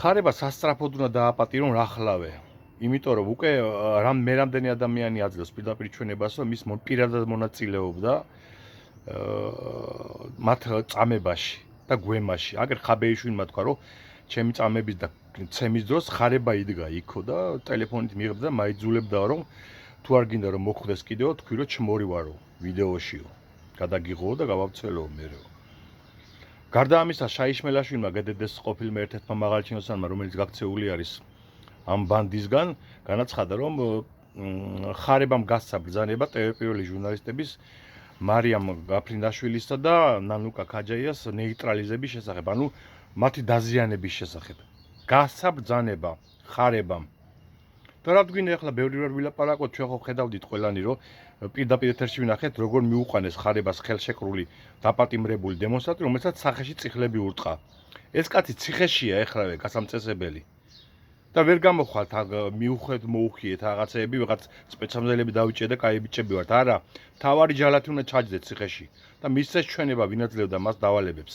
ხარება სასწრაფოდ უნდა დააპატირო რა ხლავე. იმიტომ რომ უკვე მე რამდენი ადამიანი აძლევს პირდაპირ ჩვენებას, რომ ის პირადად მონაწილეობდა მათ წამებაში და გვემაში. აგერ ხაბეიშვილმა თქვა, რომ ჩემი წამების და ცემის დროს ხარება იდგა იქო და ტელეფონით მიიღებდა და მაიძულებდა რომ თუ არ გინდა რომ მოხვდეს კიდევ თქვი რომ ჩმორივარო ვიდეოშიო. გადაგიღო და გავავცელო მერე. გარდა ამისა, შაიშმელაშვილმა გდდ-ს ყოფილმა ერთ-ერთმა მაღალჩინოსანმა, რომელიც გაქცეული არის ამ ბანდისგან, განაცხადა, რომ ხარებამ გასცა ბრძანება ტელევიზიური ჟურნალისტების მარიამ გაფრინდაშვილისა და ნანუკა ქაჯაიას ნეიტრალიზების შესახებ, ანუ მათი დაზიანების შესახებ. გასცა ბრძანება ხარებამ. და რა გვინდა ახლა ბევრი რარ ვილაპარაკოთ, ჩვენ ხო ხედავდით ყველანი, რომ პირდაპირ ეთერში ვნახეთ, როგორ მიუყვანეს ხარებას ხელშეკრული დაპატიმრებული დემონსტრანტი, რომელსაც სახეში წიხლები ურტყა. ეს კაცი ციხეშია ეხლავე გასამწესებელი. და ვერ გამოხვალთ მიუხვეთ მოუხიეთ რაღაცეები, ვიღაც სპეცსამზადებლები დავიჭე და კაი ბიჭები ვართ. არა, თავარი ჯალათი უნდა ჩაჯდეთ ციხეში და მისცეს ჩვენება ვინაძლევდა მას დავალებებს.